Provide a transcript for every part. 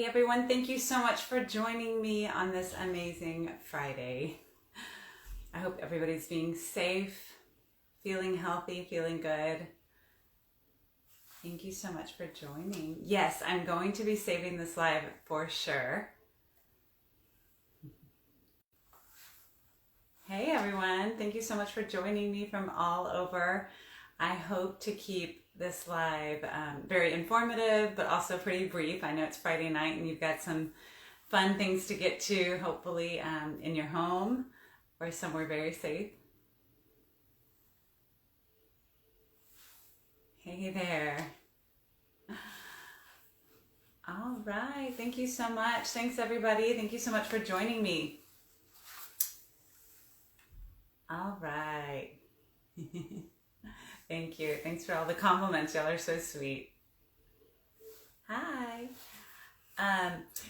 Hey everyone, thank you so much for joining me on this amazing Friday. I hope everybody's being safe, feeling healthy, feeling good. Thank you so much for joining. Yes, I'm going to be saving this live for sure. Hey everyone, thank you so much for joining me from all over. I hope to keep this live very informative, but also pretty brief. I know it's Friday night and you've got some fun things to get to, hopefully in your home or somewhere very safe. Hey there. All right, thank you so much. Thanks everybody. Thank you so much for joining me. All right. Thank you. Thanks for all the compliments. Y'all are so sweet. Hi.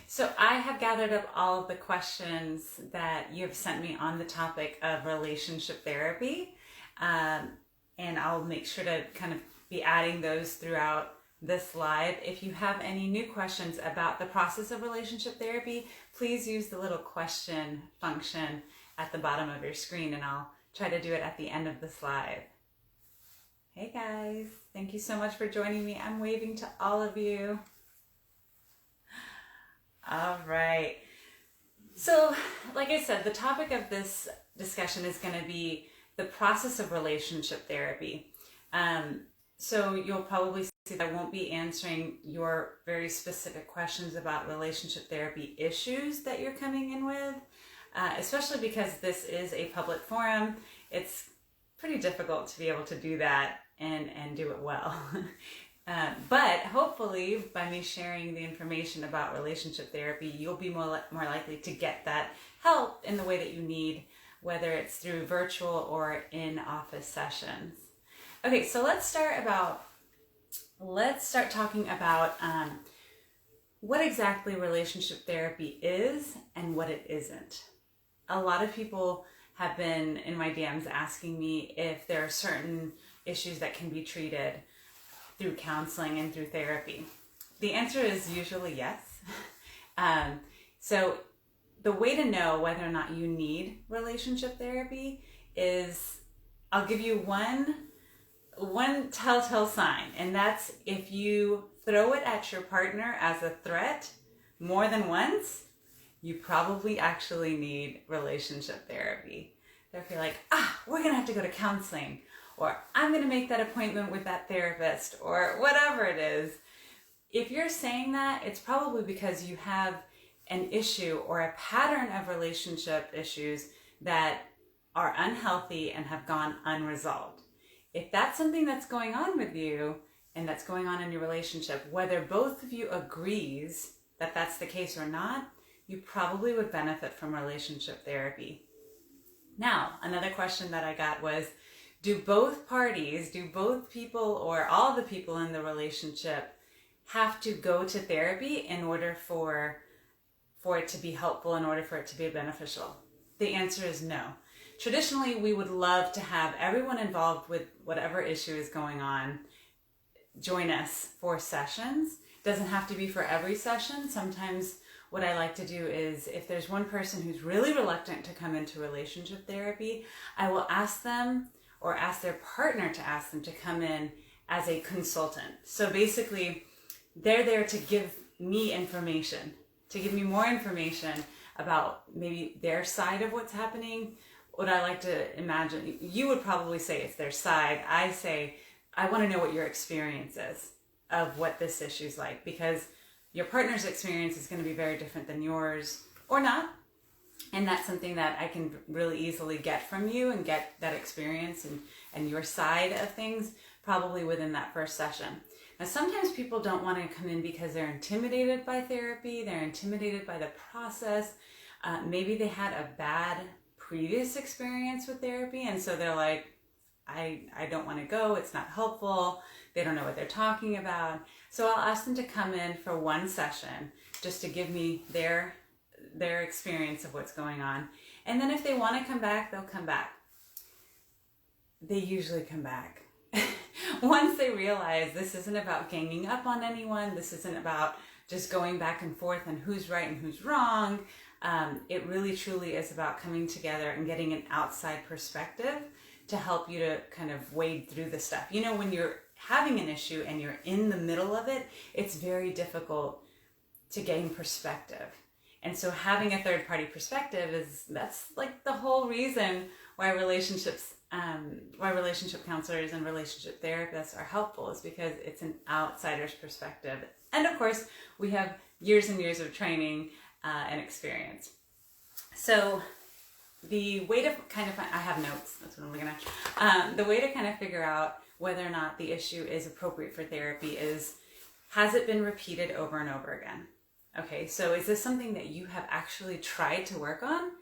So I have gathered up all of the questions that you have sent me on the topic of relationship therapy. And I'll make sure to kind of be adding those throughout this live. If you have any new questions about the process of relationship therapy, please use the little question function at the bottom of your screen and I'll try to do it at the end of this live. Hey guys, thank you so much for joining me. I'm waving to all of you. All right. So, like I said, the topic of this discussion is going to be the process of relationship therapy. So you'll probably see that I won't be answering your very specific questions about relationship therapy issues that you're coming in with, especially because this is a public forum. It's pretty difficult to be able to do that and do it well. But hopefully by me sharing the information about relationship therapy, you'll be more likely to get that help in the way that you need, whether it's through virtual or in-office sessions. Okay, so let's start talking about what exactly relationship therapy is and what it isn't. A lot of people have been in my DMs asking me if there are certain issues that can be treated through counseling and through therapy. The answer is usually yes. So the way to know whether or not you need relationship therapy is, I'll give you one telltale sign, and that's if you throw it at your partner as a threat more than once, you probably actually need relationship therapy. So if you're like, we're gonna have to go to counseling, or I'm gonna make that appointment with that therapist, or whatever it is, if you're saying that, it's probably because you have an issue or a pattern of relationship issues that are unhealthy and have gone unresolved. If that's something that's going on with you and that's going on in your relationship, whether both of you agrees that that's the case or not, you probably would benefit from relationship therapy. Now, another question that I got was, do both people or all the people in the relationship have to go to therapy in order for it to be helpful, in order for it to be beneficial? The answer is no. Traditionally, we would love to have everyone involved with whatever issue is going on join us for sessions. It doesn't have to be for every session. Sometimes what I like to do is, if there's one person who's really reluctant to come into relationship therapy, I will ask them or ask their partner to ask them to come in as a consultant. So basically, they're there to give me information, to give me more information about maybe their side of what's happening. What I like to imagine, you would probably say it's their side. I say, I want to know what your experience is of what this issue is like, because your partner's experience is going to be very different than yours, or not. And that's something that I can really easily get from you and get that experience and your side of things probably within that first session. Now, sometimes people don't want to come in because they're intimidated by therapy. They're intimidated by the process. Maybe they had a bad previous experience with therapy, and so they're like, I don't want to go. It's not helpful. They don't know what they're talking about. So I'll ask them to come in for one session just to give me their experience of what's going on. And then if they want to come back, they'll come back. They usually come back. Once they realize this isn't about ganging up on anyone, this isn't about just going back and forth on who's right and who's wrong. It really truly is about coming together and getting an outside perspective to help you to kind of wade through the stuff. You know, when you're having an issue and you're in the middle of it, it's very difficult to gain perspective. And so having a third party perspective that's like the whole reason why relationship counselors and relationship therapists are helpful, is because it's an outsider's perspective. And of course, we have years and years of training and experience. So the way to kind of, I have notes, that's what I'm looking at. The way to kind of figure out whether or not the issue is appropriate for therapy is, has it been repeated over and over again? Okay, so is this something that you have actually tried to work on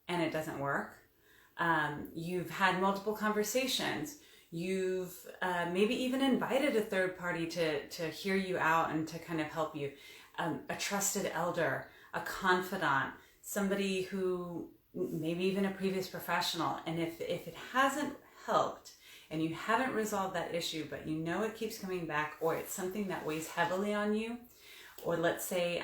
and it doesn't work? You've had multiple conversations. You've maybe even invited a third party to hear you out and to kind of help you. A trusted elder, a confidant, somebody who maybe even a previous professional. And if it hasn't helped and you haven't resolved that issue, but you know it keeps coming back, or it's something that weighs heavily on you, or let's say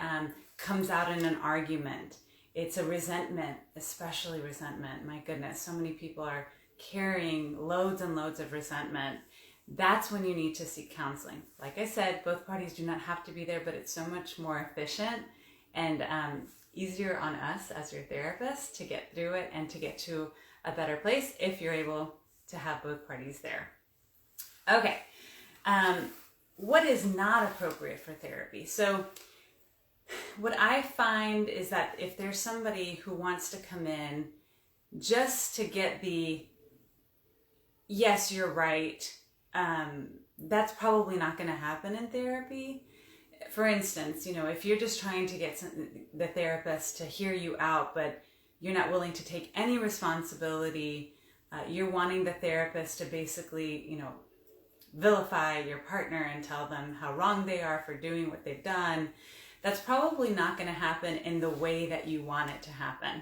comes out in an argument, it's a resentment, especially resentment. My goodness, so many people are carrying loads and loads of resentment. That's when you need to seek counseling. Like I said, both parties do not have to be there, but it's so much more efficient and easier on us as your therapist to get through it and to get to a better place if you're able to have both parties there. Okay, what is not appropriate for therapy? So what I find is that if there's somebody who wants to come in just to get the, yes, you're right, that's probably not going to happen in therapy. For instance, you know, if you're just trying to get the therapist to hear you out, but you're not willing to take any responsibility, you're wanting the therapist to basically, you know, vilify your partner and tell them how wrong they are for doing what they've done, that's probably not going to happen in the way that you want it to happen.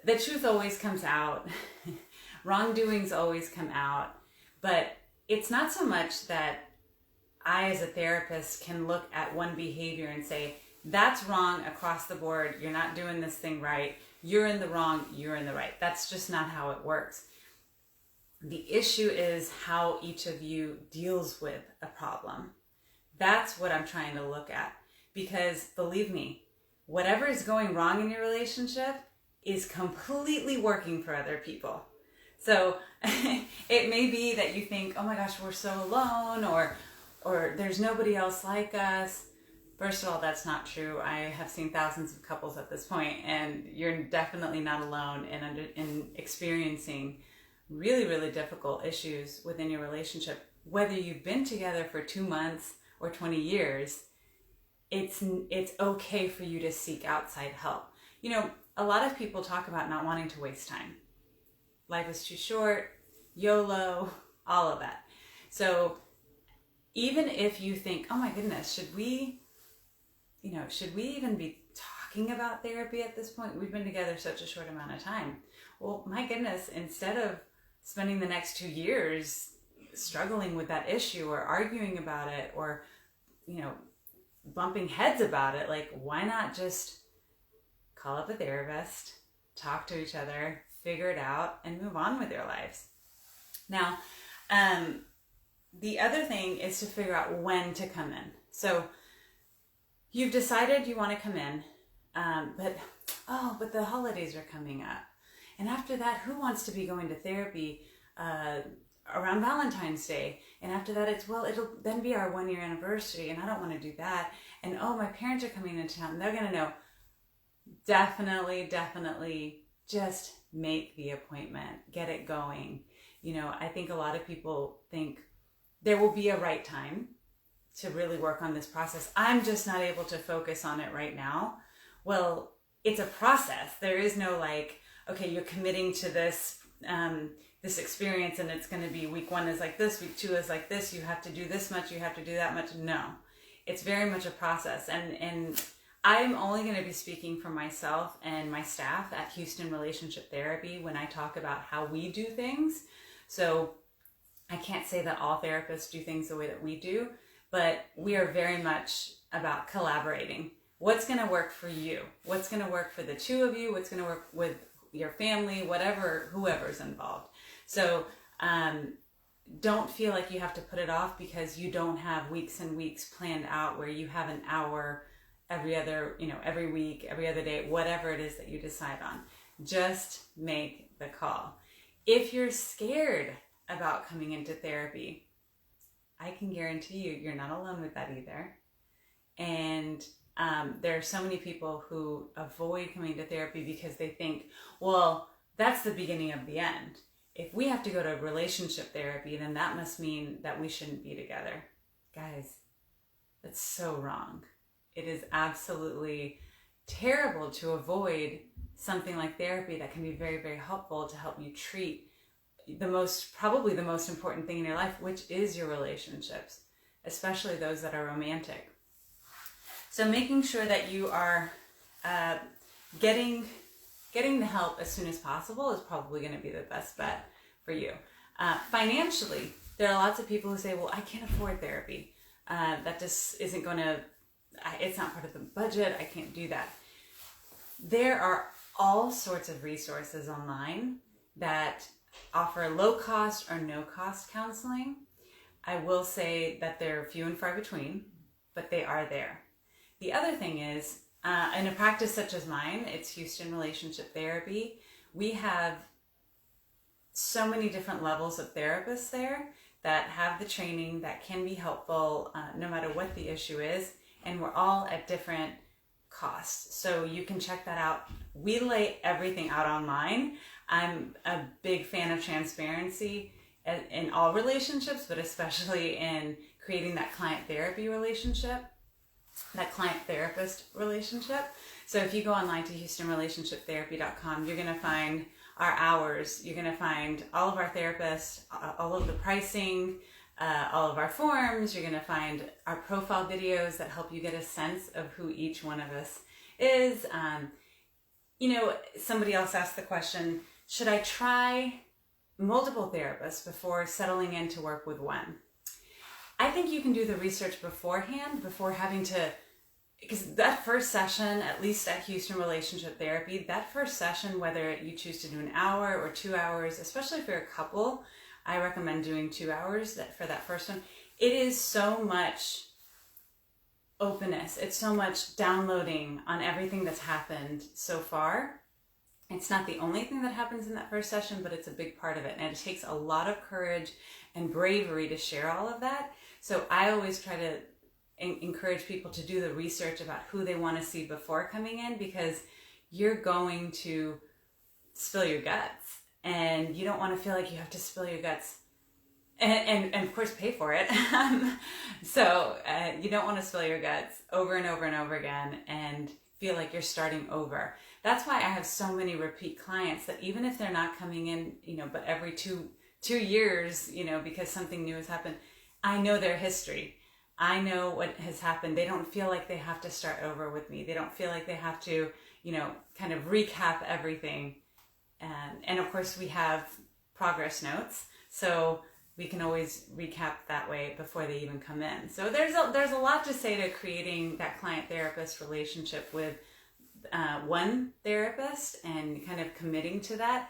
The truth always comes out. Wrongdoings always come out. But it's not so much that I, as a therapist, can look at one behavior and say, that's wrong across the board. You're not doing this thing right. You're in the wrong. You're in the right. That's just not how it works. The issue is how each of you deals with a problem. That's what I'm trying to look at. Because believe me, whatever is going wrong in your relationship is completely working for other people. So it may be that you think, oh my gosh, we're so alone, or there's nobody else like us. First of all, that's not true. I have seen thousands of couples at this point, and you're definitely not alone in experiencing really, really difficult issues within your relationship. Whether you've been together for 2 months or 20 years, it's okay for you to seek outside help. You know, a lot of people talk about not wanting to waste time. Life is too short, YOLO, all of that. So even if you think, oh my goodness, should we even be talking about therapy at this point? We've been together such a short amount of time. Well, my goodness, instead of spending the next 2 years struggling with that issue or arguing about it or, you know, bumping heads about it, like, why not just call up a therapist, talk to each other, figure it out, and move on with your lives? Now, the other thing is to figure out when to come in. So you've decided you want to come in, but the holidays are coming up. And after that, who wants to be going to therapy around Valentine's Day? And after that, it'll then be our 1-year anniversary, and I don't want to do that. And oh, my parents are coming into town, and they're going to know. Definitely just make the appointment. Get it going. You know, I think a lot of people think there will be a right time to really work on this process. I'm just not able to focus on it right now. Well, it's a process. There is no like, okay, you're committing to this this experience and it's going to be week 1 is like this, week 2 is like this, you have to do this much, you have to do that much. No, it's very much a process. And I'm only going to be speaking for myself and my staff at Houston Relationship Therapy when I talk about how we do things. So I can't say that all therapists do things the way that we do, but we are very much about collaborating. What's going to work for you? What's going to work for the two of you? What's going to work with your family, whatever, whoever's involved. So don't feel like you have to put it off because you don't have weeks and weeks planned out where you have an hour every week, every other day, whatever it is that you decide on. Just make the call. If you're scared about coming into therapy, I can guarantee you're not alone with that either. And there are so many people who avoid coming to therapy because they think, well, that's the beginning of the end. If we have to go to relationship therapy, then that must mean that we shouldn't be together. Guys, that's so wrong. It is absolutely terrible to avoid something like therapy that can be very, very helpful to help you treat probably the most important thing in your life, which is your relationships, especially those that are romantic. So making sure that you are getting the help as soon as possible is probably going to be the best bet for you. Financially, there are lots of people who say, well, I can't afford therapy. That just isn't going to, it's not part of the budget. I can't do that. There are all sorts of resources online that offer low cost or no cost counseling. I will say that they're few and far between, but they are there. The other thing is, in a practice such as mine, it's Houston Relationship Therapy. We have so many different levels of therapists there that have the training that can be helpful no matter what the issue is. And we're all at different costs. So you can check that out. We lay everything out online. I'm a big fan of transparency in all relationships, but especially in creating that client therapy relationship, that client-therapist relationship. So if you go online to HoustonRelationshipTherapy.com, you're going to find our hours. You're going to find all of our therapists, all of the pricing, all of our forms. You're going to find our profile videos that help you get a sense of who each one of us is. Somebody else asked the question, should I try multiple therapists before settling in to work with one? I think you can do the research beforehand, before having to, because that first session, at least at Houston Relationship Therapy, that first session, whether you choose to do an hour or 2 hours, especially if you're a couple, I recommend doing 2 hours for that first one. It is so much openness. It's so much downloading on everything that's happened so far. It's not the only thing that happens in that first session, but it's a big part of it. And it takes a lot of courage and bravery to share all of that. So I always try to encourage people to do the research about who they want to see before coming in, because you're going to spill your guts and you don't want to feel like you have to spill your guts and of course pay for it. So you don't want to spill your guts over and over and over again and feel like you're starting over. That's why I have so many repeat clients that even if they're not coming in, but every two years, because something new has happened, I know their history. I know what has happened. They don't feel like they have to start over with me. They don't feel like they have to, kind of recap everything. And of course we have progress notes, so we can always recap that way before they even come in. So there's a lot to say to creating that client-therapist relationship with one therapist and kind of committing to that.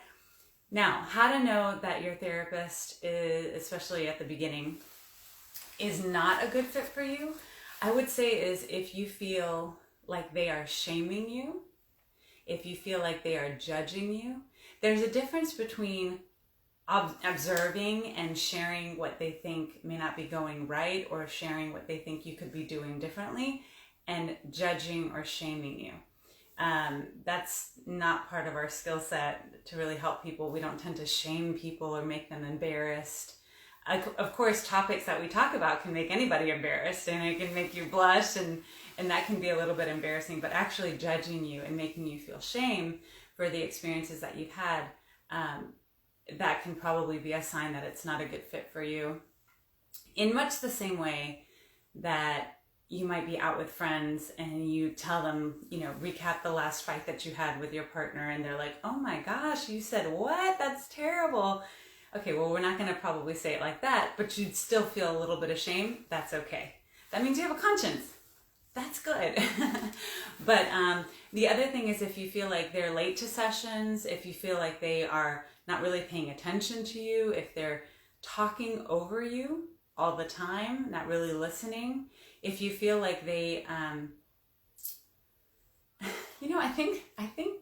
Now, how to know that your therapist is, especially at the beginning, is not a good fit for you, I would say is if you feel like they are shaming you, if you feel like they are judging you. There's a difference between observing and sharing what they think may not be going right, or sharing what they think you could be doing differently, and judging or shaming you. That's not part of our skill set to really help people. We don't tend to shame people or make them embarrassed. Of course, topics that we talk about can make anybody embarrassed, and it can make you blush, and that can be a little bit embarrassing, but actually judging you and making you feel shame for the experiences that you've had, that can probably be a sign that it's not a good fit for you. In much the same way that you might be out with friends and you tell them, recap the last fight that you had with your partner, and they're like, oh my gosh, you said what? That's terrible. Okay, well, we're not going to probably say it like that, but you'd still feel a little bit of shame. That's okay. That means you have a conscience. that's good. But the other thing is, if you feel like they're late to sessions, if you feel like they are not really paying attention to you, if they're talking over you all the time, not really listening, if you feel like they, I think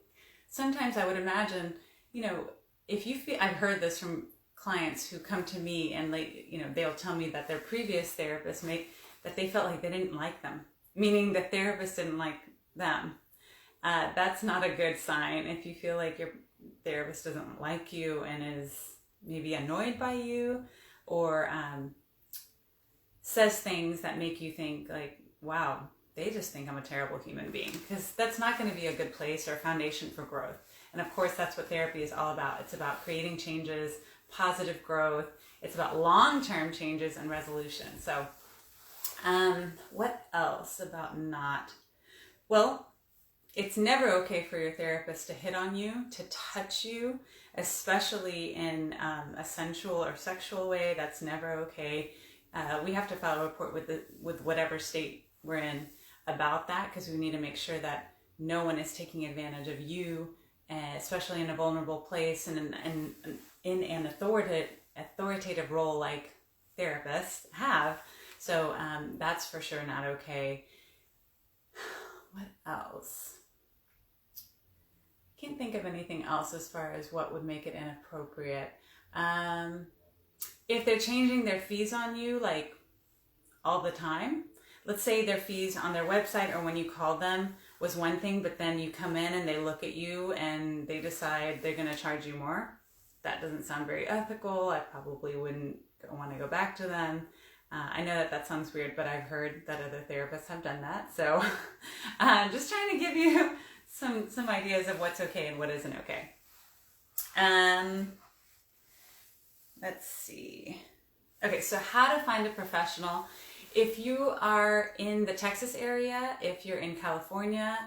sometimes I would imagine, if you feel, I've heard this from clients who come to me and they'll tell me that their previous therapist that they felt like they didn't like them, meaning the therapist didn't like them. That's not a good sign. If you feel like your therapist doesn't like you and is maybe annoyed by you, or says things that make you think like, wow, they just think I'm a terrible human being, because that's not going to be a good place or foundation for growth. And of course, that's what therapy is all about. It's about creating changes, positive growth. It's about long-term changes and resolution. So what else about not? Well, it's never okay for your therapist to hit on you, to touch you, especially in a sensual or sexual way. That's never okay. We have to file a report with whatever state we're in about that, because we need to make sure that no one is taking advantage of you, especially in a vulnerable place and in an authoritative role like therapists have. So that's for sure not okay. What else? Can't think of anything else as far as what would make it inappropriate. If they're changing their fees on you like all the time, let's say their fees on their website or when you call them was one thing, but then you come in and they look at you and they decide they're going to charge you more. That doesn't sound very ethical. I probably wouldn't want to go back to them. I know that sounds weird, but I've heard that other therapists have done that. So just trying to give you some ideas of what's okay and what isn't okay. Let's see. Okay, so how to find a professional. If you are in the Texas area, if you're in California,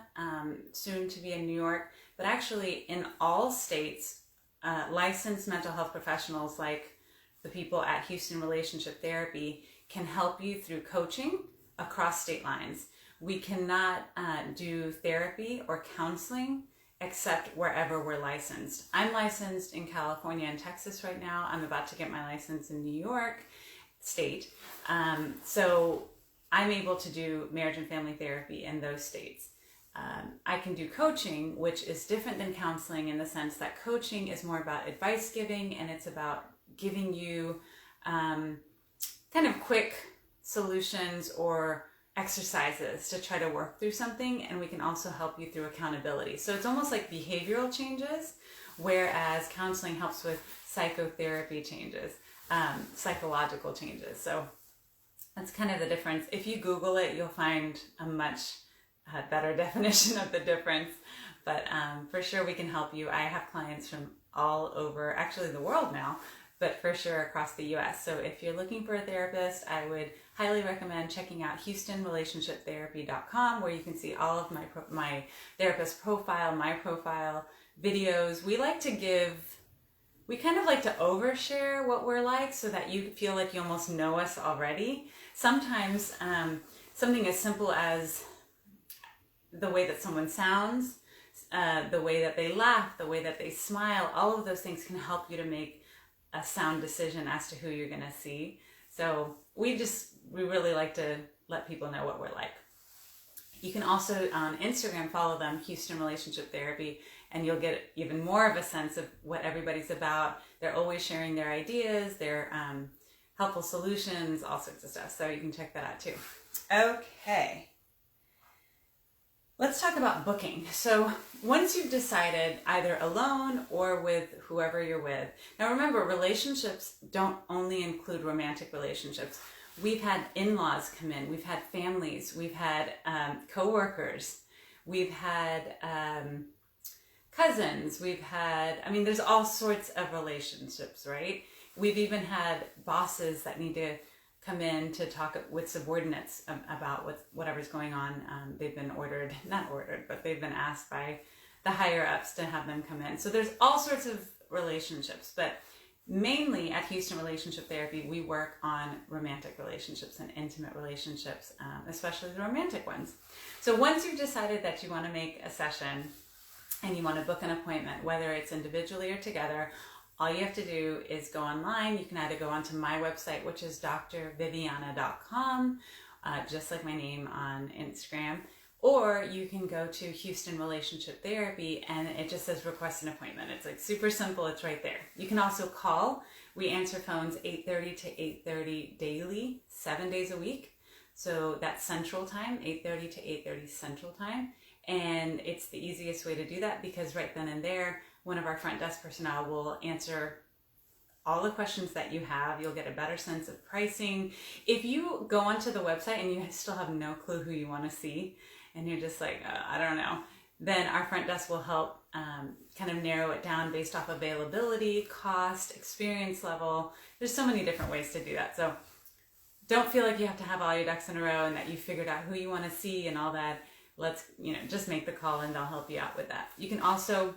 soon to be in New York, but actually in all states, licensed mental health professionals like the people at Houston Relationship Therapy can help you through coaching across state lines. We cannot do therapy or counseling except wherever we're licensed. I'm licensed in California and Texas right now. I'm about to get my license in New York State. So I'm able to do marriage and family therapy in those states. I can do coaching, which is different than counseling in the sense that coaching is more about advice giving, and it's about giving you kind of quick solutions or exercises to try to work through something, and we can also help you through accountability. So it's almost like behavioral changes, whereas counseling helps with psychotherapy changes, psychological changes. So that's kind of the difference. If you Google it, you'll find a much better definition of the difference. But for sure we can help you. I have clients from all over, actually the world now, but for sure across the US. So if you're looking for a therapist, I would highly recommend checking out HoustonRelationshipTherapy.com, where you can see all of my therapist profile, my profile, videos. We kind of like to overshare what we're like so that you feel like you almost know us already. Sometimes something as simple as the way that someone sounds, the way that they laugh, the way that they smile, all of those things can help you to make a sound decision as to who you're going to see. So we really like to let people know what we're like. You can also on Instagram follow them, Houston Relationship Therapy, and you'll get even more of a sense of what everybody's about. They're always sharing their ideas, their helpful solutions, all sorts of stuff. So you can check that out too. Okay. Let's talk about booking. So once you've decided either alone or with whoever you're with. Now remember, relationships don't only include romantic relationships. We've had in-laws come in. We've had families. We've had co-workers. We've had cousins. We've had, there's all sorts of relationships, right? We've even had bosses that need to come in to talk with subordinates about whatever's going on. They've been they've been asked by the higher ups to have them come in. So there's all sorts of relationships, but Mainly at Houston Relationship Therapy, we work on romantic relationships and intimate relationships, especially the romantic ones. So once you've decided that you want to make a session and you want to book an appointment, whether it's individually or together, all you have to do is go online. You can either go onto my website, which is drviviana.com, just like my name on Instagram, or you can go to Houston Relationship Therapy and it just says request an appointment. It's like super simple. It's right there. You can also call. We answer phones 8:30 to 8:30 daily, 7 days a week. So that's Central Time, 8:30 to 8:30 Central Time. And it's the easiest way to do that because right then and there, one of our front desk personnel will answer all the questions that you have. You'll get a better sense of pricing. If you go onto the website and you still have no clue who you want to see, and you're just like, I don't know, then our front desk will help kind of narrow it down based off availability, cost, experience level. There's so many different ways to do that. So don't feel like you have to have all your ducks in a row and that you figured out who you want to see and all that. Let's, just make the call and they'll help you out with that. You can also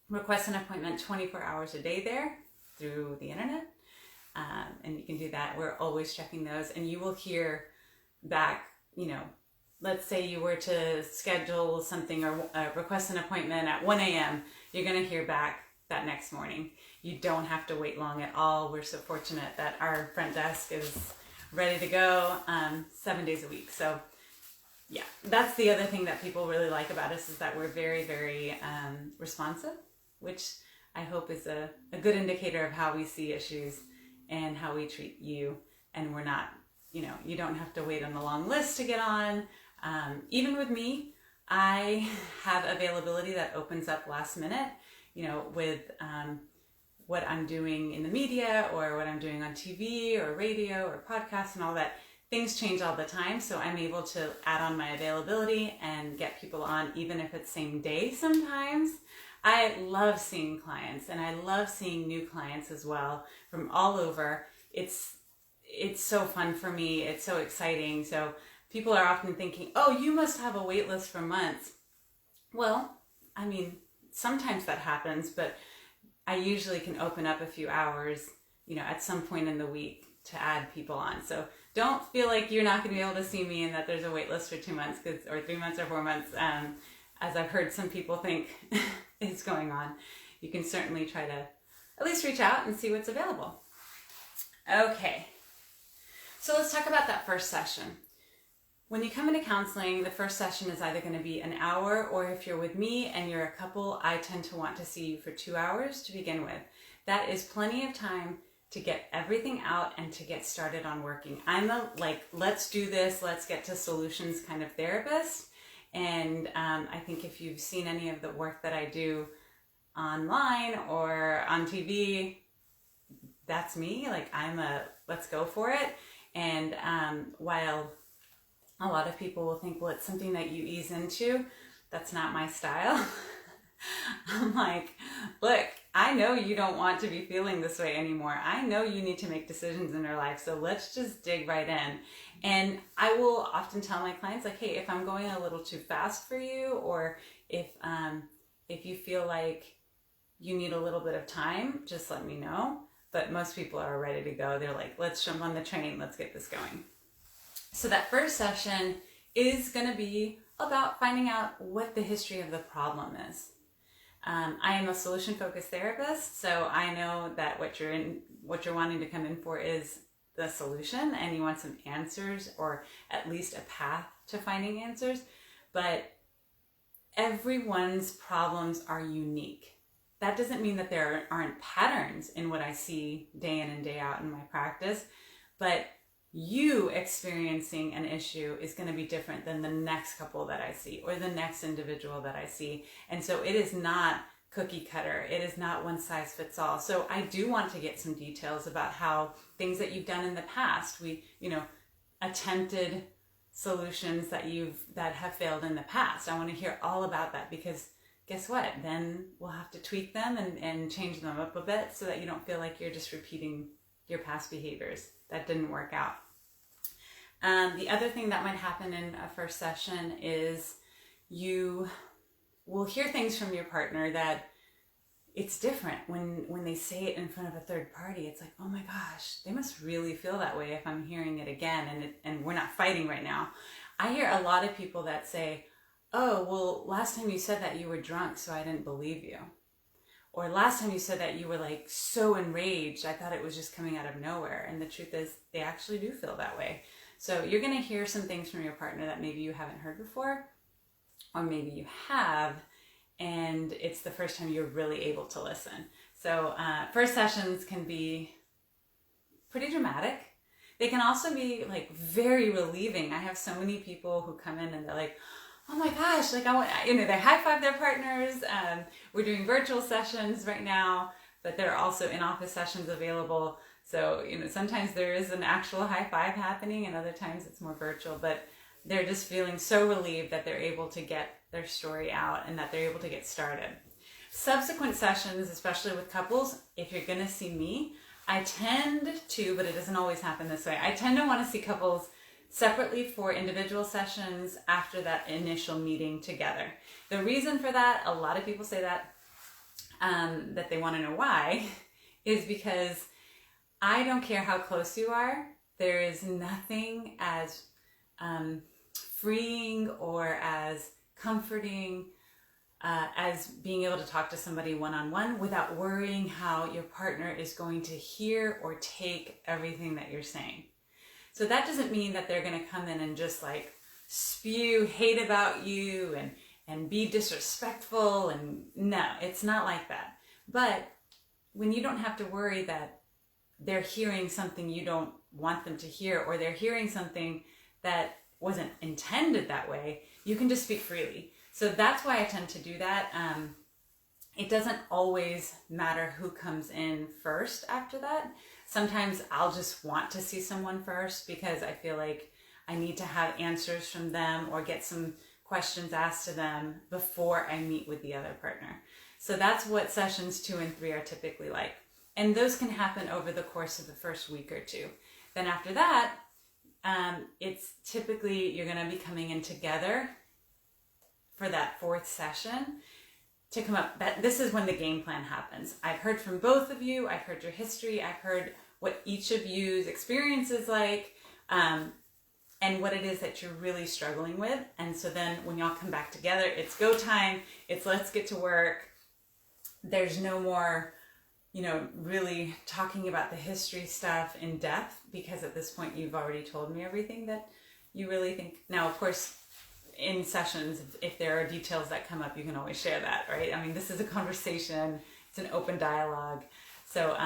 request an appointment 24 hours a day there through the internet. And you can do that. We're always checking those and you will hear back, let's say you were to schedule something or request an appointment at 1 a.m., you're going to hear back that next morning. You don't have to wait long at all. We're so fortunate that our front desk is ready to go 7 days a week. So yeah, that's the other thing that people really like about us is that we're very, very responsive, which I hope is a good indicator of how we see issues and how we treat you. And we're not, you don't have to wait on a long list to get on. Even with me, I have availability that opens up last minute, with what I'm doing in the media or what I'm doing on TV or radio or podcasts and all that. Things change all the time, so I'm able to add on my availability and get people on even if it's same day sometimes. I love seeing clients and I love seeing new clients as well from all over. It's so fun for me. It's so exciting. So people are often thinking, oh, you must have a wait list for months. Well, sometimes that happens, but I usually can open up a few hours, at some point in the week to add people on. So don't feel like you're not going to be able to see me and that there's a wait list for 2 months or 3 months or 4 months, as I've heard some people think is going on. You can certainly try to at least reach out and see what's available. Okay, so let's talk about that first session. When you come into counseling, the first session is either going to be an hour, or if you're with me and you're a couple, I tend to want to see you for 2 hours to begin with. That is plenty of time to get everything out and to get started on working. I'm a let's do this, let's get to solutions kind of therapist. And I think if you've seen any of the work that I do online or on TV, that's me. I'm a let's go for it. And while a lot of people will think, well, it's something that you ease into, that's not my style. I'm like, look, I know you don't want to be feeling this way anymore. I know you need to make decisions in your life. So let's just dig right in. And I will often tell my clients, hey, if I'm going a little too fast for you, or if you feel like you need a little bit of time, just let me know. But most people are ready to go. They're like, let's jump on the train. Let's get this going. So that first session is going to be about finding out what the history of the problem is. I am a solution-focused therapist, so I know that what you're wanting to come in for is the solution, and you want some answers or at least a path to finding answers. But everyone's problems are unique. That doesn't mean that there aren't patterns in what I see day in and day out in my practice, but you experiencing an issue is going to be different than the next couple that I see or the next individual that I see. And so it is not cookie cutter. It is not one size fits all. So I do want to get some details about how things that you've done in the past, attempted solutions that have failed in the past. I want to hear all about that, because guess what? Then we'll have to tweak them and change them up a bit so that you don't feel like you're just repeating your past behaviors that didn't work out. The other thing that might happen in a first session is you will hear things from your partner that it's different when they say it in front of a third party. It's like, oh my gosh, they must really feel that way if I'm hearing it again, and we're not fighting right now. I hear a lot of people that say, oh, well, last time you said that you were drunk, so I didn't believe you. Or last time you said that you were like so enraged, I thought it was just coming out of nowhere. And the truth is, they actually do feel that way. So you're going to hear some things from your partner that maybe you haven't heard before, or maybe you have, and it's the first time you're really able to listen. So first sessions can be pretty dramatic. They can also be like very relieving. I have so many people who come in and they're like, oh my gosh, like they high five their partners. We're doing virtual sessions right now, but there are also in-office sessions available. So, sometimes there is an actual high five happening and other times it's more virtual, but they're just feeling so relieved that they're able to get their story out and that they're able to get started. Subsequent sessions, especially with couples, if you're going to see me, I tend to, but it doesn't always happen this way, I tend to want to see couples separately for individual sessions after that initial meeting together. The reason for that, a lot of people say that they want to know why, is because I don't care how close you are, there is nothing as freeing or as comforting as being able to talk to somebody one-on-one without worrying how your partner is going to hear or take everything that you're saying. So that doesn't mean that they're going to come in and just like spew hate about you and be disrespectful, and no, it's not like that. But when you don't have to worry that they're hearing something you don't want them to hear, or they're hearing something that wasn't intended that way, you can just speak freely. So that's why I tend to do that. It doesn't always matter who comes in first after that. Sometimes I'll just want to see someone first because I feel like I need to have answers from them or get some questions asked to them before I meet with the other partner. So that's what sessions 2 and 3 are typically like. And those can happen over the course of the first week or two. Then after that, it's typically you're going to be coming in together for that 4th session to come up. This is when the game plan happens. I've heard from both of you. I've heard your history. I've heard what each of you's experience is like, and what it is that you're really struggling with. And so then when y'all come back together, it's go time. It's let's get to work. There's no more really talking about the history stuff in depth, because at this point you've already told me everything that you really think. Now, of course, in sessions, if there are details that come up, you can always share that, right? I mean, this is a conversation. It's an open dialogue. So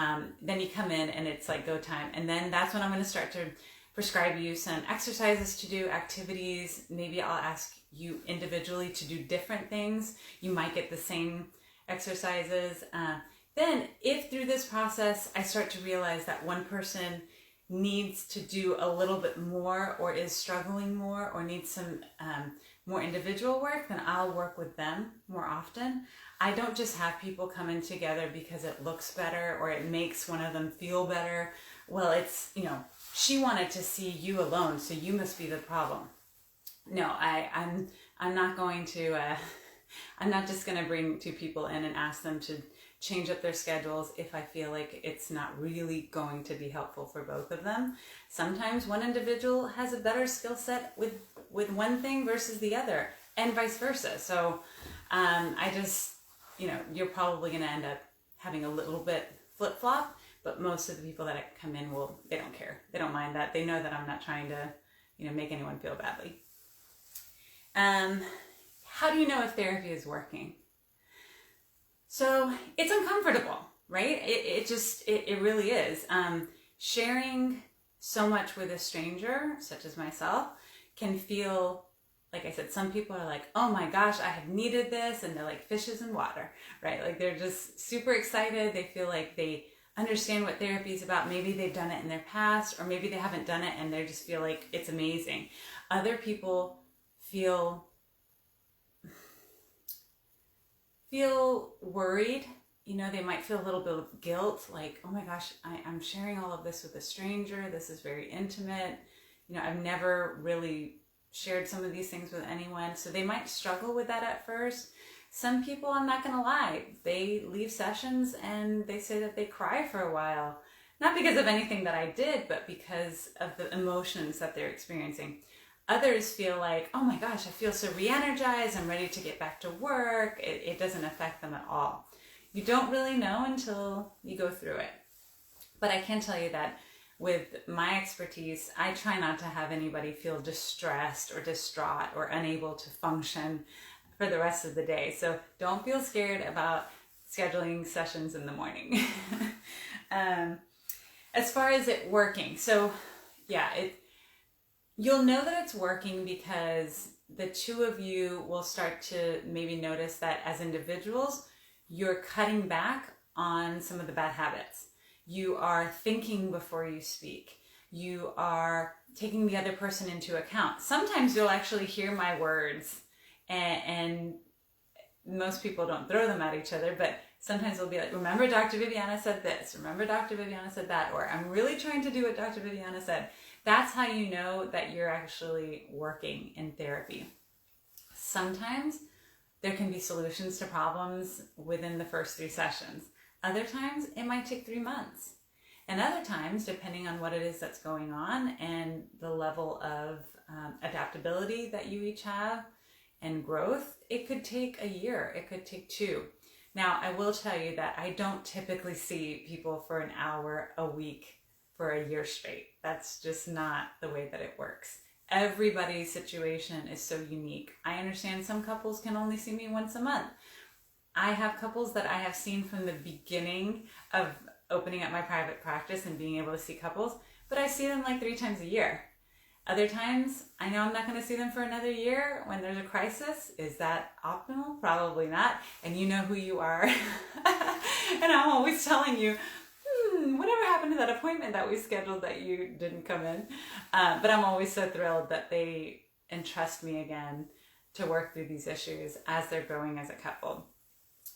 then you come in and it's like go time. And then that's when I'm going to start to prescribe you some exercises to do, activities. Maybe I'll ask you individually to do different things. You might get the same exercises. Then if through this process, I start to realize that one person needs to do a little bit more or is struggling more or needs some more individual work, then I'll work with them more often. I don't just have people come in together because it looks better or it makes one of them feel better. Well, it's, she wanted to see you alone, so you must be the problem. No, I'm not going to, I'm not just going to bring 2 people in and ask them to change up their schedules if I feel like it's not really going to be helpful for both of them. Sometimes one individual has a better skill set with one thing versus the other, and vice versa. So I just, you're probably going to end up having a little bit flip-flop, but most of the people that come in they don't care. They don't mind that. They know that I'm not trying to, make anyone feel badly. How do you know if therapy is working? So it's uncomfortable, right? It really is. Sharing so much with a stranger, such as myself, can feel, like I said, some people are like, oh my gosh, I have needed this. And they're like fishes in water, right? Like they're just super excited. They feel like they understand what therapy is about. Maybe they've done it in their past, or maybe they haven't done it and they just feel like it's amazing. Other people feel worried. They might feel a little bit of guilt, like, oh my gosh, I'm sharing all of this with a stranger. This is very intimate. I've never really shared some of these things with anyone. So they might struggle with that at first. Some people, I'm not going to lie, they leave sessions and they say that they cry for a while. Not because of anything that I did, but because of the emotions that they're experiencing. Others feel like, oh my gosh, I feel so re-energized, I'm ready to get back to work. It doesn't affect them at all. You don't really know until you go through it. But I can tell you that with my expertise, I try not to have anybody feel distressed or distraught or unable to function for the rest of the day. So don't feel scared about scheduling sessions in the morning. As far as it working, so yeah, you'll know that it's working because the two of you will start to maybe notice that as individuals, you're cutting back on some of the bad habits. You are thinking before you speak. You are taking the other person into account. Sometimes you'll actually hear my words and most people don't throw them at each other, but sometimes they'll be like, remember Dr. Viviana said this, remember Dr. Viviana said that, or I'm really trying to do what Dr. Viviana said. That's how you know that you're actually working in therapy. Sometimes there can be solutions to problems within the first 3 sessions. Other times it might take 3 months. And other times, depending on what it is that's going on and the level of adaptability that you each have and growth, it could take a year, it could take 2. Now, I will tell you that I don't typically see people for an hour a week for a year straight. That's just not the way that it works. Everybody's situation is so unique. I understand some couples can only see me once a month. I have couples that I have seen from the beginning of opening up my private practice and being able to see couples, but I see them like 3 times a year. Other times, I know I'm not going to see them for another year when there's a crisis. Is that optimal? Probably not. And you know who you are. And I'm always telling you, whatever happened to that appointment that we scheduled that you didn't come in? But I'm always so thrilled that they entrust me again to work through these issues as they're growing as a couple.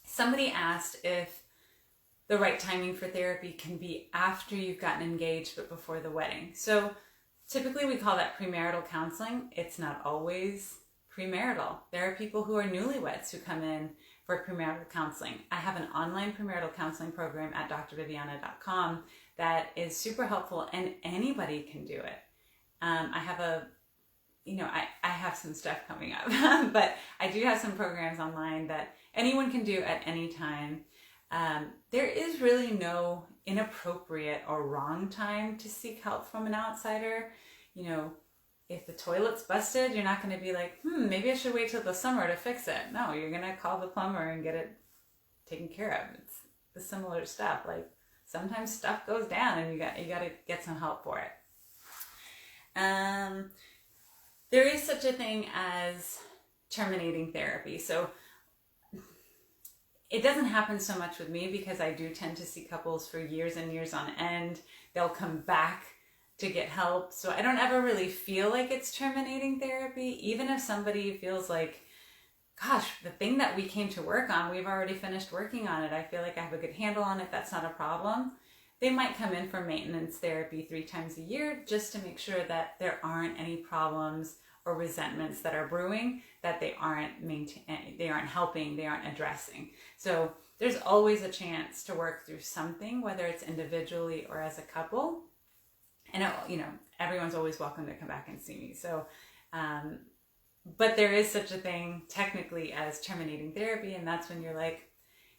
Somebody asked if the right timing for therapy can be after you've gotten engaged but before the wedding. So typically we call that premarital counseling. It's not always premarital. There are people who are newlyweds who come in for premarital counseling. I have an online premarital counseling program at drviviana.com that is super helpful and anybody can do it. I have some stuff coming up, but I do have some programs online that anyone can do at any time. There is really no inappropriate or wrong time to seek help from an outsider. You know, if the toilet's busted, you're not going to be like, maybe I should wait till the summer to fix it. No, you're going to call the plumber and get it taken care of. It's the similar stuff. Like sometimes stuff goes down and you got to get some help for it. There is such a thing as terminating therapy. So it doesn't happen so much with me because I do tend to see couples for years and years on end. They'll come back to get help. So I don't ever really feel like it's terminating therapy. Even if somebody feels like, gosh, the thing that we came to work on, we've already finished working on it. I feel like I have a good handle on it. That's not a problem. They might come in for maintenance therapy 3 times a year just to make sure that there aren't any problems or resentments that are brewing that they aren't helping, they aren't addressing. So there's always a chance to work through something, whether it's individually or as a couple. And everyone's always welcome to come back and see me. So, but there is such a thing technically as terminating therapy, and that's when you're like,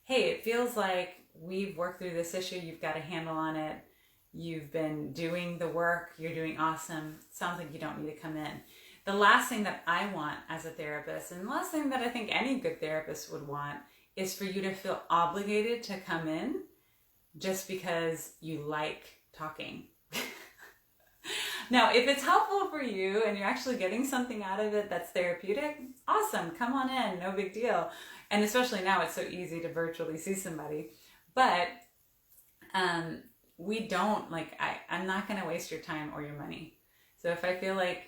hey, it feels like we've worked through this issue, you've got a handle on it, you've been doing the work, you're doing awesome, sounds like you don't need to come in. The last thing that I want as a therapist, and the last thing that I think any good therapist would want, is for you to feel obligated to come in just because you like talking. Now, if it's helpful for you and you're actually getting something out of it that's therapeutic, awesome, come on in, no big deal. And especially now it's so easy to virtually see somebody. But I'm not going to waste your time or your money. So if I feel like,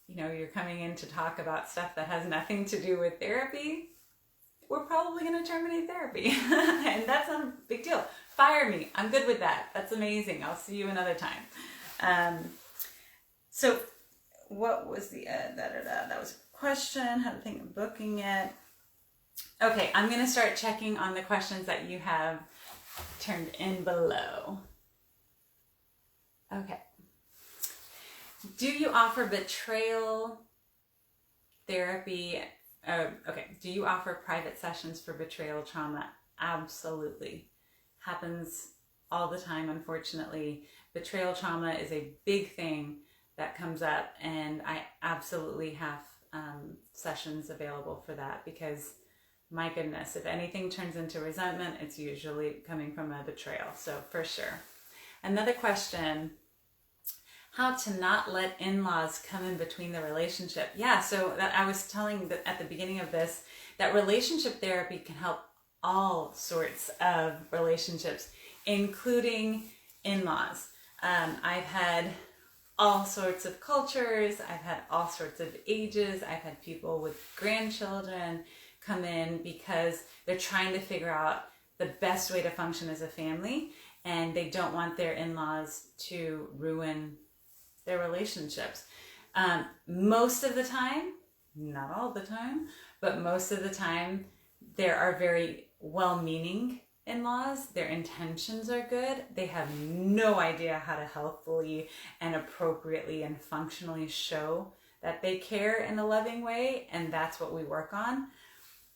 you're coming in to talk about stuff that has nothing to do with therapy, we're probably going to terminate therapy. And that's not a big deal. Fire me. I'm good with that. That's amazing. I'll see you another time. So what was the, that was a question, how to think of booking it. Okay, I'm going to start checking on the questions that you have turned in below. Okay. Do you offer betrayal therapy? Okay. Do you offer private sessions for betrayal trauma? Absolutely. Happens all the time, unfortunately. Betrayal trauma is a big thing that comes up, and I absolutely have sessions available for that because, my goodness, if anything turns into resentment, it's usually coming from a betrayal. So for sure. Another question: how to not let in-laws come in between the relationship. Yeah, so that I was telling that at the beginning of this, that relationship therapy can help all sorts of relationships, including in-laws. I've had all sorts of cultures, I've had all sorts of ages, I've had people with grandchildren come in because they're trying to figure out the best way to function as a family, and they don't want their in-laws to ruin their relationships. Most of the time, not all the time, but most of the time, there are very well-meaning in-laws. Their intentions are good. They have no idea how to healthfully and appropriately and functionally show that they care in a loving way, and that's what we work on.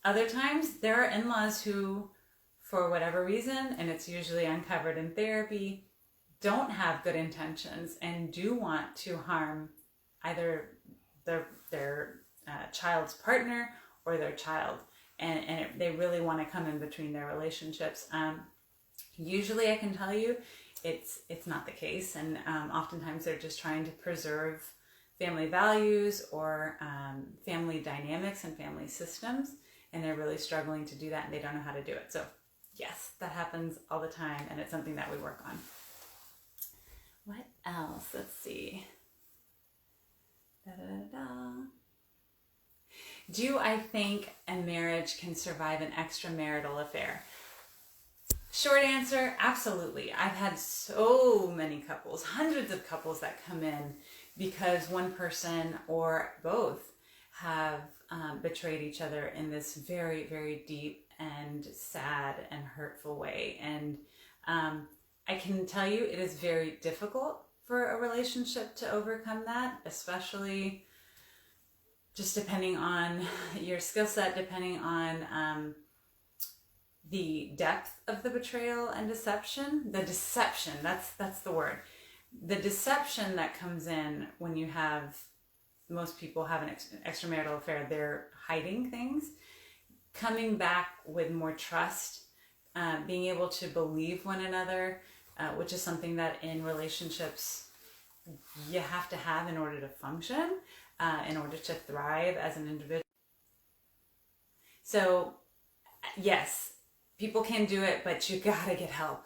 Other times, there are in-laws who, for whatever reason, and it's usually uncovered in therapy, don't have good intentions and do want to harm either their child's partner or their child, and they really want to come in between their relationships. Usually, I can tell you, it's not the case, and oftentimes they're just trying to preserve family values or family dynamics and family systems, and they're really struggling to do that, and they don't know how to do it. So yes, that happens all the time, and it's something that we work on. What else? Let's see. Do I think a marriage can survive an extramarital affair? Short answer, absolutely. I've had so many couples, hundreds of couples that come in because one person or both have betrayed each other in this very, very deep and sad and hurtful way. And I can tell you it is very difficult for a relationship to overcome that, especially just depending on your skill set, depending on the depth of the betrayal and deception. The deception, that's the word. The deception that comes in when you have, most people have an extramarital affair, they're hiding things. Coming back with more trust, being able to believe one another, which is something that in relationships you have to have in order to function, in order to thrive as an individual. So yes, people can do it, but you gotta get help.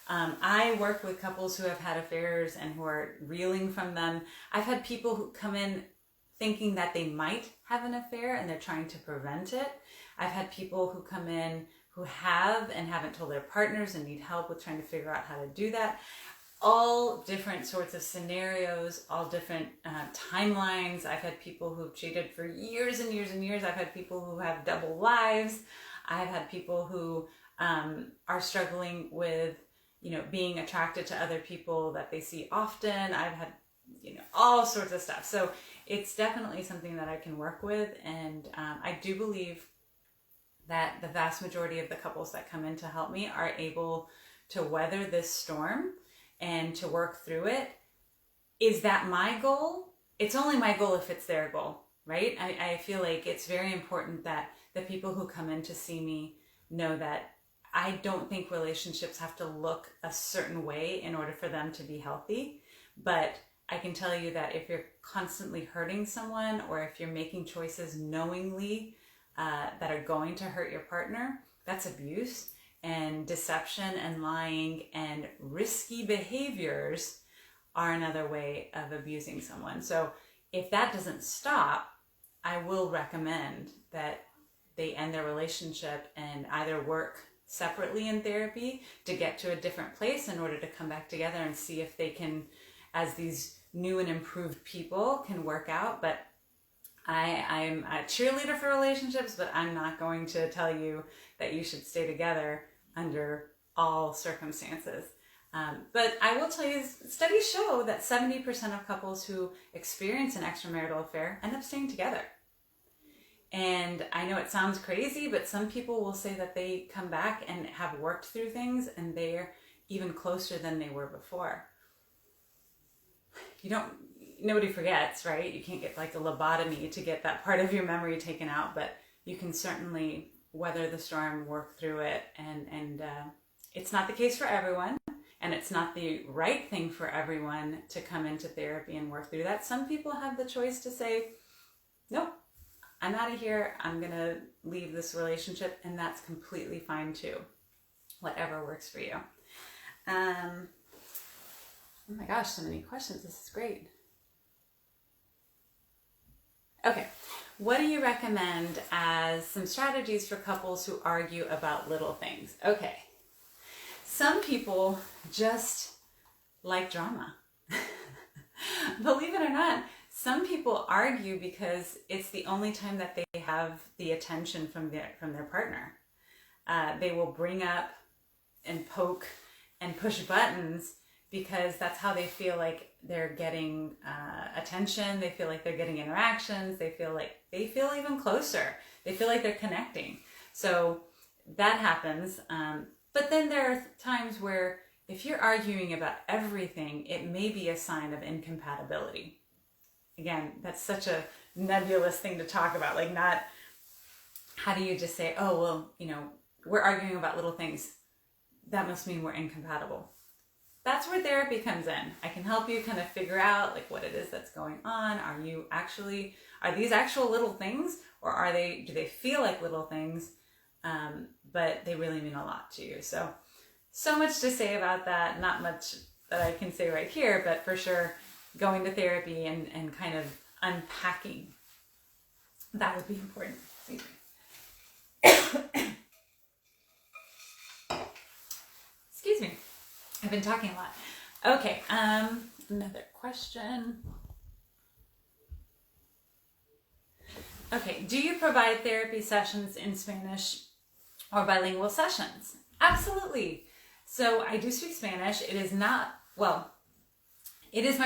I work with couples who have had affairs and who are reeling from them. I've had people who come in thinking that they might have an affair and they're trying to prevent it. I've had people who come in who have and haven't told their partners and need help with trying to figure out how to do that. All different sorts of scenarios, all different timelines. I've had people who've cheated for years and years and years. I've had people who have double lives. I've had people who are struggling with, being attracted to other people that they see often. I've had, all sorts of stuff. So it's definitely something that I can work with. And I do believe that the vast majority of the couples that come in to help me are able to weather this storm and to work through it. Is that my goal? It's only my goal if it's their goal, right? I feel like it's very important that the people who come in to see me know that I don't think relationships have to look a certain way in order for them to be healthy. But I can tell you that if you're constantly hurting someone, or if you're making choices knowingly that are going to hurt your partner, that's abuse. And deception and lying and risky behaviors are another way of abusing someone. So if that doesn't stop, I will recommend that they end their relationship and either work separately in therapy to get to a different place in order to come back together and see if they can, as these new and improved people, can work out. But I'm a cheerleader for relationships, but I'm not going to tell you that you should stay together under all circumstances. But I will tell you, studies show that 70% of couples who experience an extramarital affair end up staying together. And I know it sounds crazy, but some people will say that they come back and have worked through things and they're even closer than they were before. Nobody forgets, right? You can't get like a lobotomy to get that part of your memory taken out, but you can certainly weather the storm, work through it, and it's not the case for everyone, and it's not the right thing for everyone to come into therapy and work through that. Some people have the choice to say, nope, I'm out of here, I'm gonna leave this relationship, and that's completely fine too. Whatever works for you. Oh my gosh, so many questions, this is great. Okay, what do you recommend as some strategies for couples who argue about little things? Okay, some people just like drama. Believe it or not, some people argue because it's the only time that they have the attention from their partner. They will bring up and poke and push buttons because that's how they feel like they're getting attention. They feel like they're getting interactions. They feel even closer. They feel like they're connecting. So that happens. But then there are times where if you're arguing about everything, it may be a sign of incompatibility. Again, that's such a nebulous thing to talk about. Like, not, how do you just say, oh, well, we're arguing about little things, that must mean we're incompatible. That's where therapy comes in. I can help you kind of figure out like what it is that's going on. Are these actual little things, or do they feel like little things, but they really mean a lot to you? So much to say about that. Not much that I can say right here, but for sure, going to therapy and kind of unpacking, that would be important. Excuse me. I've been talking a lot. Okay, another question. Okay, do you provide therapy sessions in Spanish or bilingual sessions? Absolutely. So I do speak Spanish. It is my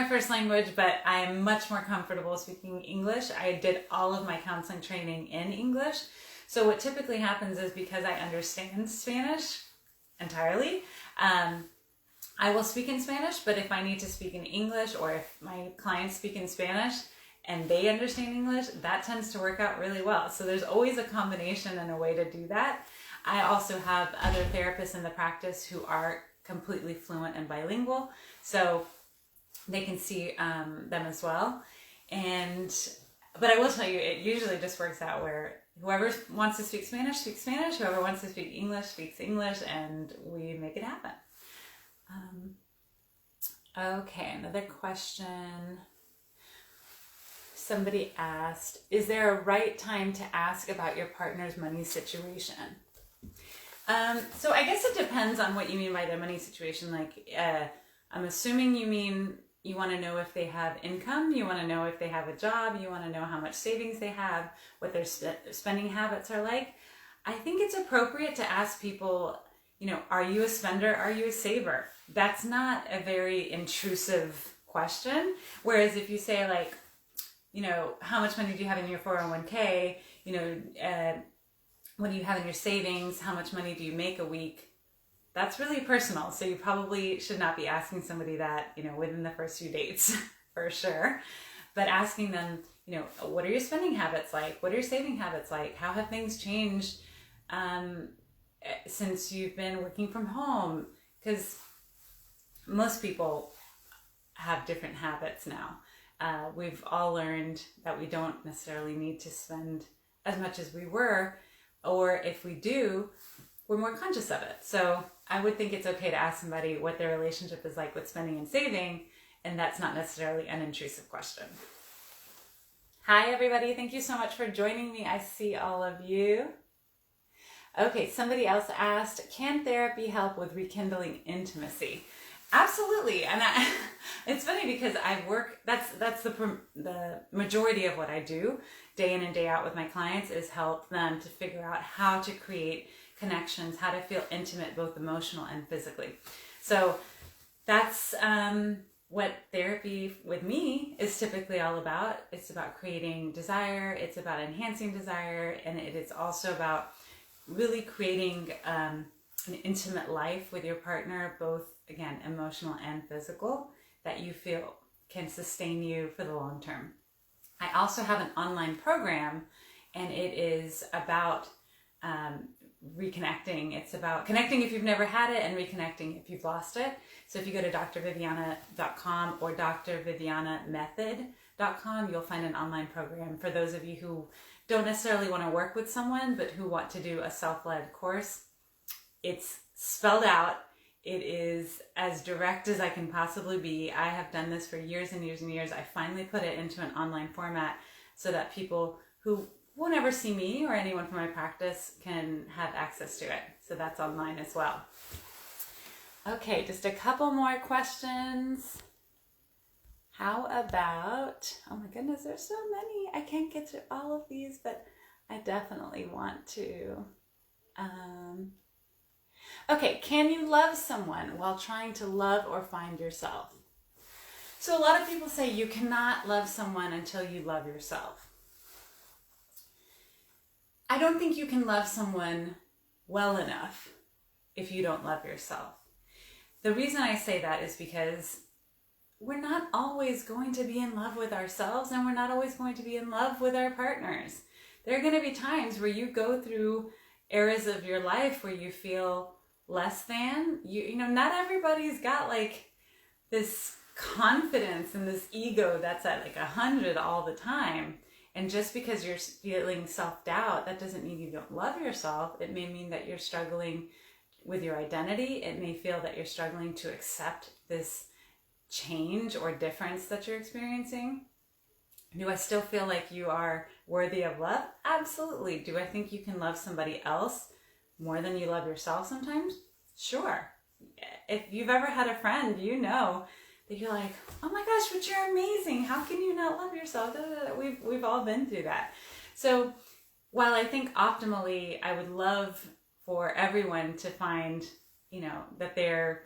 first language, but I am much more comfortable speaking English. I did all of my counseling training in English. So what typically happens is, because I understand Spanish entirely, I will speak in Spanish, but if I need to speak in English, or if my clients speak in Spanish and they understand English, that tends to work out really well. So there's always a combination and a way to do that. I also have other therapists in the practice who are completely fluent and bilingual, so they can see them as well. But I will tell you, it usually just works out where whoever wants to speak Spanish speaks Spanish, whoever wants to speak English speaks English, and we make it happen. Okay, another question. Somebody asked, is there a right time to ask about your partner's money situation? So I guess it depends on what you mean by their money situation. Like, I'm assuming you mean you want to know if they have income, you want to know if they have a job, you want to know how much savings they have, what their spending habits are like. I think it's appropriate to ask people, are you a spender? Are you a saver? That's not a very intrusive question. Whereas if you say like, how much money do you have in your 401k? What do you have in your savings? How much money do you make a week? That's really personal. So you probably should not be asking somebody that, within the first few dates, for sure. But asking them, what are your spending habits like? What are your saving habits like? How have things changed since you've been working from home? Because most people have different habits now. We've all learned that we don't necessarily need to spend as much as we were, or if we do, we're more conscious of it. So I would think it's okay to ask somebody what their relationship is like with spending and saving, and that's not necessarily an intrusive question. Hi everybody, thank you so much for joining me. I see all of you. Okay, somebody else asked, can therapy help with rekindling intimacy? Absolutely. And it's funny because that's the majority of what I do day in and day out with my clients is help them to figure out how to create connections, how to feel intimate, both emotional and physically. So that's what therapy with me is typically all about. It's about creating desire. It's about enhancing desire. And it's also about really creating an intimate life with your partner, both, again, emotional and physical, that you feel can sustain you for the long term. I also have an online program, and it is about reconnecting. It's about connecting if you've never had it and reconnecting if you've lost it. So if you go to drviviana.com or drvivianamethod.com, you'll find an online program for those of you who don't necessarily want to work with someone, but who want to do a self-led course. It's spelled out. It is as direct as I can possibly be. I have done this for years and years and years. I finally put it into an online format so that people who will never see me or anyone from my practice can have access to it. So that's online as well. Okay, just a couple more questions. How about, oh my goodness, there's so many. I can't get to all of these, but I definitely want to. Okay, can you love someone while trying to love or find yourself? So a lot of people say you cannot love someone until you love yourself. I don't think you can love someone well enough if you don't love yourself. The reason I say that is because we're not always going to be in love with ourselves, and we're not always going to be in love with our partners. There are going to be times where you go through eras of your life where you feel less than. You know, not everybody's got like this confidence and this ego that's at like 100 all the time. And just because you're feeling self-doubt, that doesn't mean you don't love yourself. It may mean that you're struggling with your identity. It may feel that you're struggling to accept this change or difference that you're experiencing. Do I still feel like you are worthy of love? Absolutely. Do I think you can love somebody else more than you love yourself sometimes? Sure. If you've ever had a friend, you know that you're like, oh my gosh, but you're amazing. How can you not love yourself? We've all been through that. So while I think optimally I would love for everyone to find, you know, that they're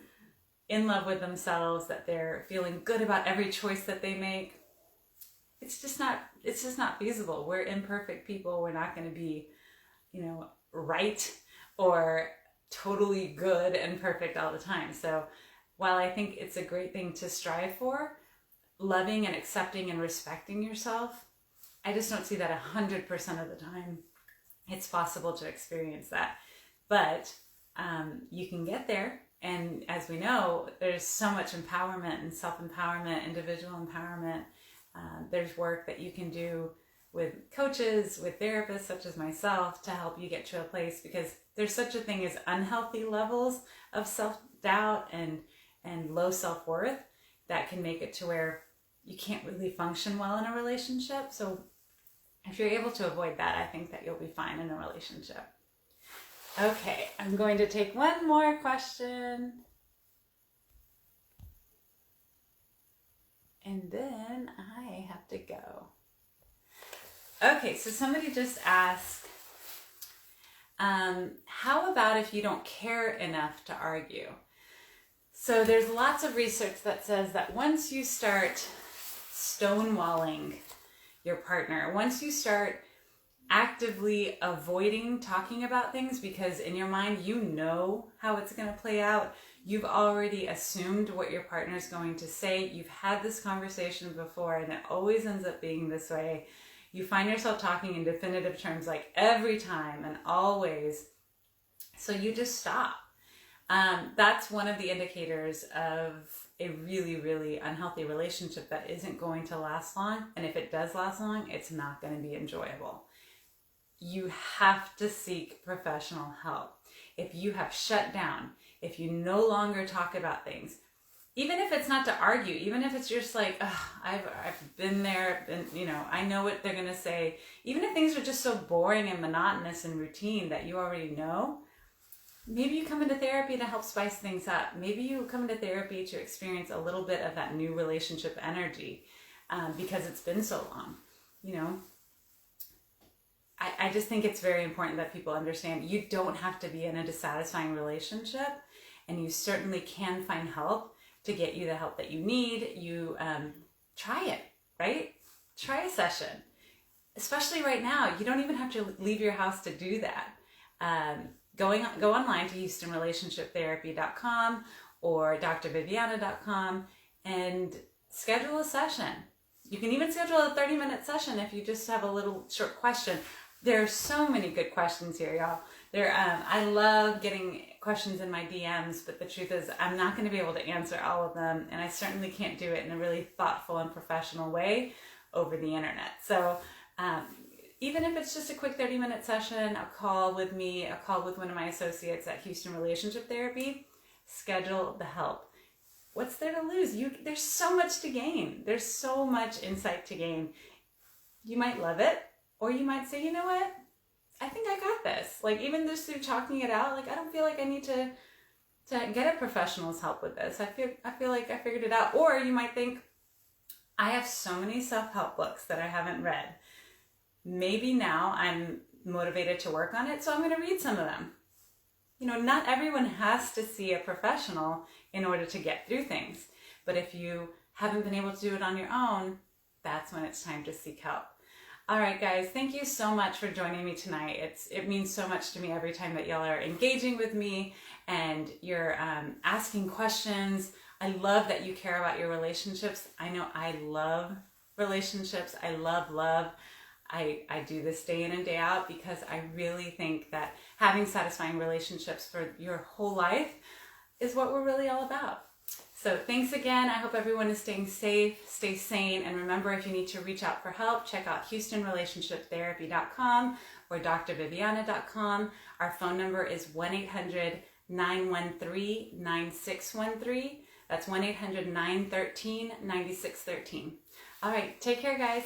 in love with themselves, that they're feeling good about every choice that they make, it's just not feasible. We're imperfect people. We're not going to be, you know, right or totally good and perfect all the time. So while I think it's a great thing to strive for, loving and accepting and respecting yourself, I just don't see that 100% of the time it's possible to experience that. But you can get there. And as we know, there's so much empowerment and self-empowerment, individual empowerment. There's work that you can do with coaches, with therapists such as myself to help you get to a place, because there's such a thing as unhealthy levels of self-doubt and low self-worth that can make it to where you can't really function well in a relationship. So if you're able to avoid that, I think that you'll be fine in a relationship. Okay, I'm going to take one more question. And then I have to go. Okay, so somebody just asked, how about if you don't care enough to argue? So there's lots of research that says that once you start stonewalling your partner, once you start actively avoiding talking about things because in your mind you know how it's going to play out, you've already assumed what your partner is going to say, you've had this conversation before and it always ends up being this way, you find yourself talking in definitive terms like every time and always, so you just stop. That's one of the indicators of a really, really unhealthy relationship that isn't going to last long. And if it does last long, it's not going to be enjoyable. You have to seek professional help. If you have shut down, if you no longer talk about things, even if it's not to argue, even if it's just like, I've been there and, you know, I know what they're going to say. Even if things are just so boring and monotonous and routine that you already know, Maybe you come into therapy to help spice things up. Maybe you come into therapy to experience a little bit of that new relationship energy because it's been so long. You know, I just think it's very important that people understand you don't have to be in a dissatisfying relationship, and you certainly can find help to get you the help that you need. You try it, right? Try a session. Especially right now, you don't even have to leave your house to do that. Go online to HoustonRelationshipTherapy.com or drviviana.com and schedule a session. You can even schedule a 30-minute session if you just have a little short question. There are so many good questions here, y'all. I love getting questions in my DMs, but the truth is I'm not going to be able to answer all of them, and I certainly can't do it in a really thoughtful and professional way over the internet. So even if it's just a quick 30-minute session, a call with me, a call with one of my associates at Houston Relationship Therapy, schedule the help. What's there to lose? There's so much to gain. There's so much insight to gain. You might love it, or you might say, you know what? I think I got this. Like, even just through talking it out, like, I don't feel like I need to get a professional's help with this. I feel like I figured it out. Or you might think, I have so many self-help books that I haven't read. Maybe now I'm motivated to work on it, so I'm going to read some of them. You know, not everyone has to see a professional in order to get through things. But if you haven't been able to do it on your own, that's when it's time to seek help. All right, guys, thank you so much for joining me tonight. It means so much to me every time that y'all are engaging with me and you're asking questions. I love that you care about your relationships. I know I love relationships. I love love. I do this day in and day out because I really think that having satisfying relationships for your whole life is what we're really all about. So thanks again. I hope everyone is staying safe, stay sane, and remember, if you need to reach out for help, check out HoustonRelationshipTherapy.com or drviviana.com. Our phone number is 1-800-913-9613. That's 1-800-913-9613. All right, take care, guys.